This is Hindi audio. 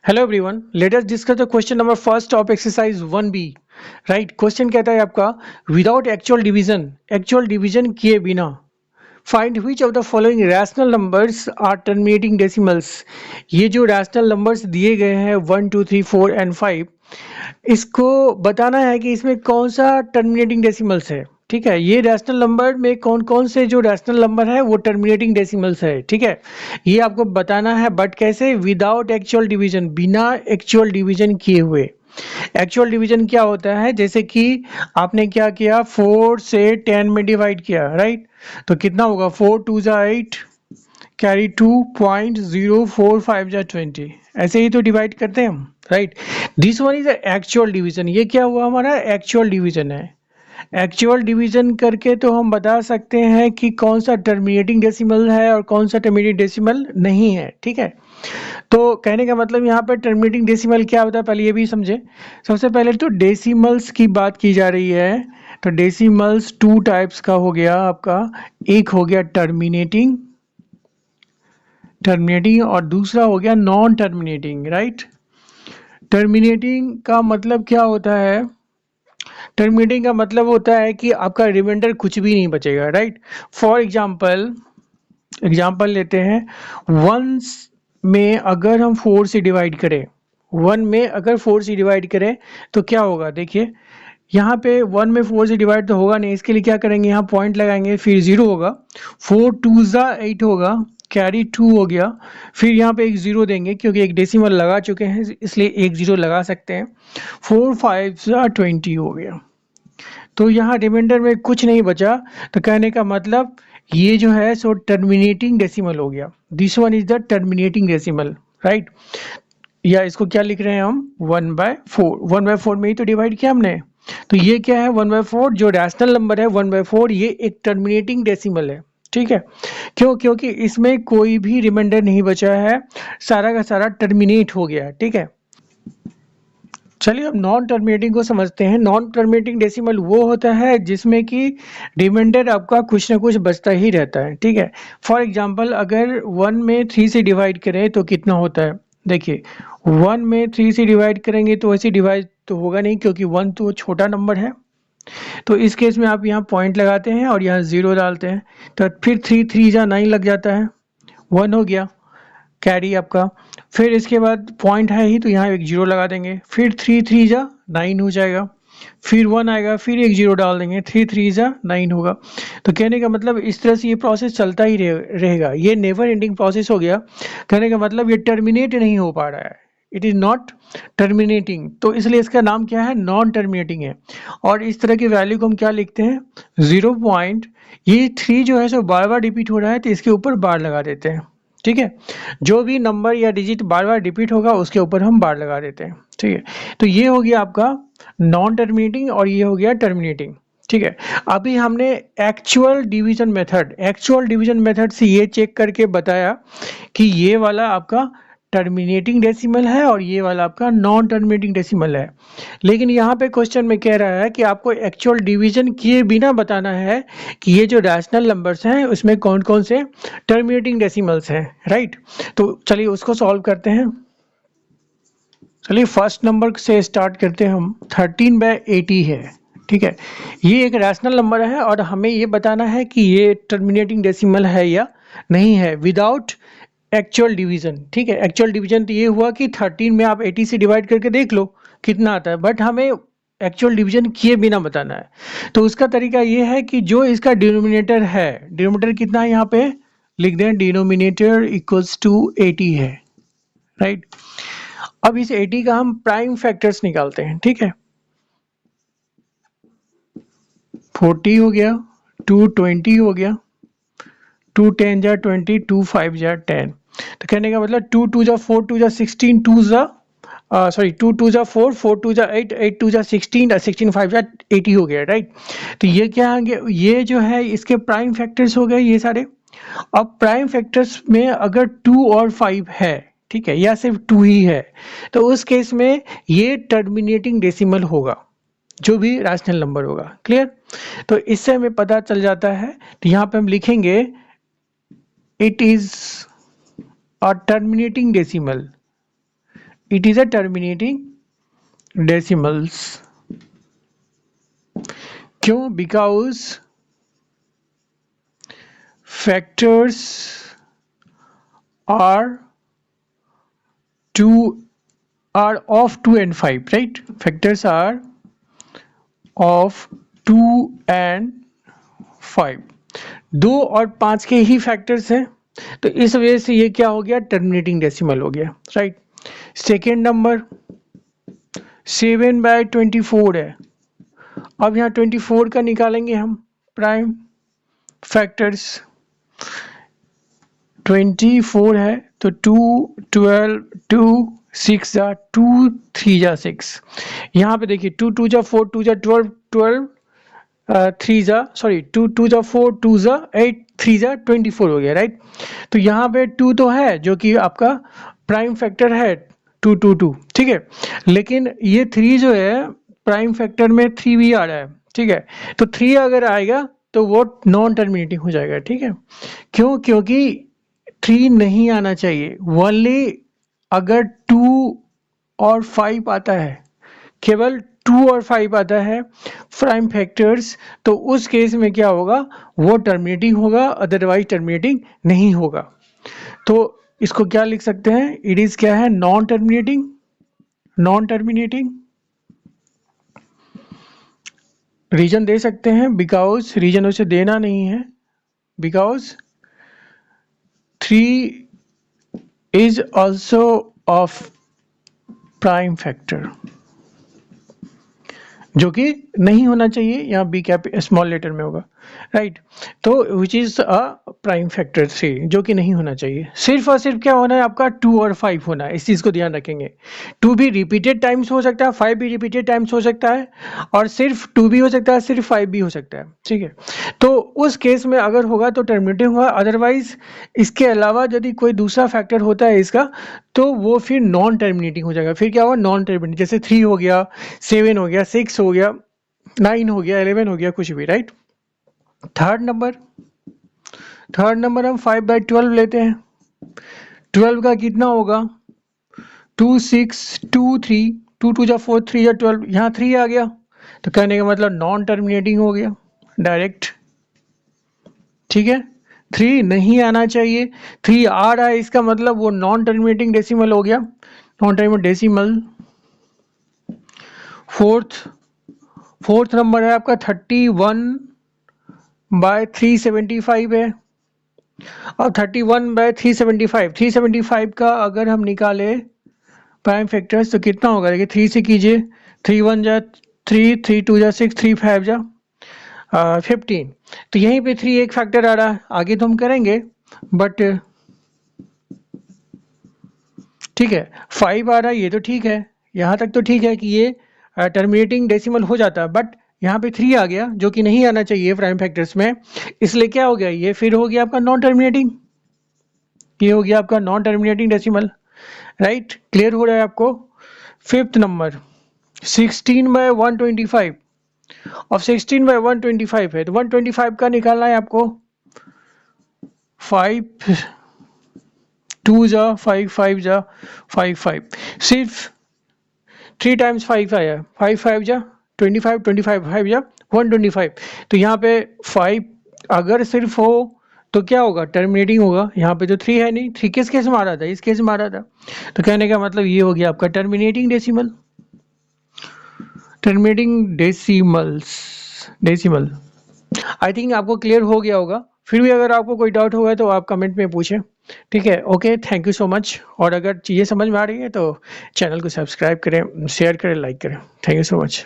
Hello everyone, let us discuss the question number first of exercise 1B। Right, question कहता है आपका विदाउट एक्चुअल डिवीजन किए बिना find which of the following rational numbers are terminating decimals. ये जो रैशनल नंबर्स दिए गए हैं 1 2 3 4 एंड 5, इसको बताना है कि इसमें कौन सा टर्मिनेटिंग डेसिमल्स है। ठीक है, ये रैशनल नंबर में कौन कौन से जो रैशनल नंबर है वो टर्मिनेटिंग डेसिमल्स है। ठीक है, ये आपको बताना है, बट कैसे? विदाउट एक्चुअल डिवीजन, बिना एक्चुअल डिवीजन किए हुए। एक्चुअल डिवीजन क्या होता है? जैसे कि आपने क्या किया, 4 से 10 में डिवाइड किया, राइट? तो कितना होगा? 4 2 जा 8, कैरी 2.045 जा 20। ऐसे ही तो डिवाइड करते हैं हम, right? This one is actual division. ये क्या हुआ? हमारा एक्चुअल डिवीजन है। एक्चुअल डिवीजन करके तो हम बता सकते हैं कि कौन सा टर्मिनेटिंग डेसिमल है और कौन सा टर्मिनेटिंग डेसिमल नहीं है। ठीक है, तो कहने का मतलब यहाँ पे टर्मिनेटिंग डेसिमल क्या होता है पहले ये भी समझे। सबसे पहले तो डेसिमल्स की बात की जा रही है, तो डेसिमल्स टू टाइप्स का हो गया आपका। एक हो गया टर्मिनेटिंग और दूसरा हो गया नॉन टर्मिनेटिंग। राइट, टर्मिनेटिंग का मतलब क्या होता है? टर्मिनेटिंग का मतलब होता है कि आपका रिमाइंडर कुछ भी नहीं बचेगा। राइट, फॉर एग्जाम्पल लेते हैं। वंस में अगर हम 4 से डिवाइड करें, 1 में अगर 4 से डिवाइड करें तो क्या होगा? देखिए यहाँ पे 1 में 4 से डिवाइड तो होगा नहीं, इसके लिए क्या करेंगे? यहाँ पॉइंट लगाएंगे, फिर 0 होगा, 4 2 जा 8 होगा, कैरी 2 हो गया, फिर यहाँ पे एक 0 देंगे क्योंकि एक डेसिमल लगा चुके हैं इसलिए एक 0 लगा सकते हैं। 4 5 जा 20 हो गया, तो यहाँ रिमाइंडर में कुछ नहीं बचा। तो कहने का मतलब ये जो है सो टर्मिनेटिंग डेसिमल हो गया। This one is the terminating decimal. Right, या इसको क्या लिख रहे हैं हम? 1/4। 1/4 में ही तो डिवाइड किया हमने, तो ये क्या है? 1/4 जो रैशनल नंबर है 1/4, ये एक टर्मिनेटिंग डेसिमल है। ठीक है, क्यों? क्योंकि इसमें कोई भी रिमाइंडर नहीं बचा है, सारा का सारा टर्मिनेट हो गया। ठीक है, चलिए अब नॉन टर्मिनेटिंग को समझते हैं। नॉन टर्मिनेटिंग डेसिमल वो होता है जिसमें कि रिमाइंडर आपका कुछ ना कुछ बचता ही रहता है। ठीक है, फॉर एग्जांपल अगर 1 में 3 से डिवाइड करें तो कितना होता है? देखिए 1 में 3 से डिवाइड करेंगे तो ऐसे डिवाइड तो होगा नहीं क्योंकि 1 तो छोटा नंबर है। तो इस केस में आप यहाँ पॉइंट लगाते हैं और यहाँ 0 डालते हैं, तो फिर 3 3 जा 9 लग जाता है, 1 हो गया कैरी आपका। फिर इसके बाद पॉइंट है ही तो यहाँ एक 0 लगा देंगे, फिर 3 3 जा 9 हो जाएगा, फिर 1 आएगा, फिर एक 0 डाल देंगे, 3 3 जा 9 होगा। तो कहने का मतलब इस तरह से ये प्रोसेस चलता ही रहेगा। ये नेवर एंडिंग प्रोसेस हो गया। कहने का मतलब ये टर्मिनेट नहीं हो पा रहा है, इट इज़ नॉट टर्मिनेटिंग, तो इसलिए इसका नाम क्या है? नॉन टर्मिनेटिंग है। और इस तरह की वैल्यू को हम क्या लिखते हैं? 0 पॉइंट, ये 3 जो है सो बार बार रिपीट हो रहा है तो इसके ऊपर बार लगा देते हैं। ठीक है, जो भी नंबर या डिजिट बार बार रिपीट होगा उसके ऊपर हम बार लगा देते हैं। ठीक है, तो ये हो गया आपका नॉन टर्मिनेटिंग और ये हो गया टर्मिनेटिंग। ठीक है, अभी हमने एक्चुअल डिवीजन मेथड से ये चेक करके बताया कि ये वाला आपका टर्मिनेटिंग डेसिमल है और ये वाला आपका नॉन टर्मिनेटिंग डेसिमल है। लेकिन यहाँ पे क्वेश्चन में कह रहा है कि आपको एक्चुअल डिवीजन किए बिना बताना है कि ये जो रैशनल नंबर्स हैं उसमें कौन कौन से टर्मिनेटिंग डेसिमल्स हैं। राइट, तो चलिए उसको सॉल्व करते हैं। चलिए फर्स्ट नंबर से स्टार्ट करते हैं हम। 13/80 है। ठीक है, ये एक रैशनल नंबर है और हमें ये बताना है कि ये टर्मिनेटिंग डेसिमल है या नहीं है विदाउट एक्चुअल डिवीजन। ठीक है, एक्चुअल डिवीजन तो ये हुआ कि 13 में आप 80 से डिवाइड करके देख लो कितना आता है, बट हमें एक्चुअल डिवीजन किए बिना बताना है। तो उसका तरीका ये है कि जो इसका डिनोमिनेटर है, डिनोमिनेटर कितना है यहाँ पे लिख दें, डिनोमिनेटर इक्वल्स टू 80 है। राइट, अब इस 80 का हम प्राइम फैक्टर्स निकालते हैं। ठीक है, 40 हो गया, 220 हो गया, 2 10 जा 20, 2 5 जा 10। तो कहने का मतलब 2 2 जा 4, 2 जा 16, 2 जा 2 2 जा 4, 4 2 जा 8, 8 2 जा 16, 16 5 जा 80 हो गया। राइट, तो ये क्या होंगे? ये जो है इसके प्राइम फैक्टर्स हो गए ये सारे। अब प्राइम फैक्टर्स में अगर 2 और 5 है, ठीक है, या सिर्फ 2 ही है, तो उस केस में ये टर्मिनेटिंग डेसिमल होगा, जो भी रैशनल नंबर होगा। क्लियर? तो इससे हमें पता चल जाता है, तो यहाँ पे हम लिखेंगे it is a terminating decimal. it is a terminating decimals. क्यों? Because factors are of 2 and 5, right? Factors are of 2 and 5, 2 और 5 के ही फैक्टर्स हैं, तो इस वजह से ये क्या हो गया? टर्मिनेटिंग डेसिमल हो गया, राइट। सेकेंड नंबर 7/24 है। अब यहाँ 24 का निकालेंगे हम प्राइम फैक्टर्स। 24 है तो 2 12 2 6 जा 2 3 जा 6। यहाँ पे देखिए 2 2 जा 4 2 जा 12 12 3 जा 2 2 जा 4 2 जा 8 3 जा 24 हो गया, राइट। तो यहाँ पे 2 तो है जो कि आपका प्राइम फैक्टर है 2 2 2, ठीक है। लेकिन ये 3 जो है प्राइम फैक्टर में 3 भी आ रहा है, ठीक है। तो 3 अगर आएगा तो वो नॉन टर्मिनेटिंग हो जाएगा, ठीक है। क्यों? क्योंकि 3 नहीं आना चाहिए। ओनली अगर 2 और 5 आता है, केवल 2 और 5 आता है प्राइम फैक्टर्स, तो उस केस में क्या होगा? वो टर्मिनेटिंग होगा, अदरवाइज टर्मिनेटिंग नहीं होगा। तो इसको क्या लिख सकते हैं? इट इज क्या है? Non terminating. Non terminating reason दे सकते हैं, बिकॉज रीजन उसे देना नहीं है, because 3 is also of prime factor, जो कि नहीं होना चाहिए, यहाँ बी कैप स्मॉल लेटर में होगा, राइट। तो which is a prime factor 3, जो कि नहीं होना चाहिए। सिर्फ और सिर्फ क्या होना है आपका? 2 और 5 होना है, इस चीज़ को ध्यान रखेंगे। 2 भी रिपीटेड टाइम्स हो सकता है, 5 भी रिपीटेड टाइम्स हो सकता है, और सिर्फ 2 भी हो सकता है, सिर्फ 5 भी हो सकता है, ठीक है। तो उस केस में अगर होगा तो टर्मिनेटिंग होगा, अदरवाइज इसके अलावा यदि कोई दूसरा फैक्टर होता है इसका, तो वो फिर नॉन टर्मिनेटिंग हो जाएगा। फिर क्या होगा? नॉन टर्मिनेटिंग, जैसे 3 हो गया, 7 हो गया, 6 हो गया, 9 हो गया, 11 हो गया, कुछ भी, राइट। थर्ड नंबर हम 5/12 लेते हैं। 12 का कितना होगा? 2 6 2 3 2 2 जा 4 3 जा 12, यहाँ 3 आ गया, तो कहने का मतलब नॉन टर्मिनेटिंग हो गया डायरेक्ट, ठीक है। 3 नहीं आना चाहिए, 3 आ रहा है, इसका मतलब वो नॉन टर्मिनेटिंग डेसिमल हो गया, non terminating decimal. Fourth number है आपका 31/375 है। और 31/375, 375 का अगर हम निकाले प्राइम फैक्टर्स तो कितना होगा? देखिए 3 से कीजिए, 3 1 जा 3 3 2 जा 6 3 5 जा 15। तो यहीं पे 3 एक फैक्टर आ रहा है, आगे तो हम करेंगे, बट ठीक है 5 आ रहा है, ये तो ठीक है, यहाँ तक तो ठीक है कि ये टर्मिनेटिंग डेसिमल हो जाता है, बट यहाँ पे 3 आ गया जो कि नहीं आना चाहिए प्राइम फैक्टर्स में, इसलिए क्या हो गया? ये फिर हो गया आपका नॉन टर्मिनेटिंग, ये हो गया आपका non terminating decimal, right. Clear हो रहा है आपको? फिफ्थ नंबर 16/125, और 16/125 है तो 125 का निकालना है आपको। 5 2 जा 5 5 जा 5 5, सिर्फ 3 टाइम्स 5 आया, 5 5 जा 25 25 5 जा 125। तो यहाँ पे 5 अगर सिर्फ हो तो क्या होगा? टर्मिनेटिंग होगा। यहाँ पे तो 3 है नहीं, 3 किस केस में आ रहा था? इस केस में आ रहा था, तो कहने का मतलब ये हो गया आपका terminating decimal, terminating decimal. I think आपको क्लियर हो गया होगा। फिर भी अगर आपको कोई डाउट होगा तो आप कमेंट में पूछें, ठीक है। Okay, thank you so much. और अगर चीज़ें समझ में आ रही है तो चैनल को सब्सक्राइब करें, शेयर करें, लाइक करें। Thank you so much.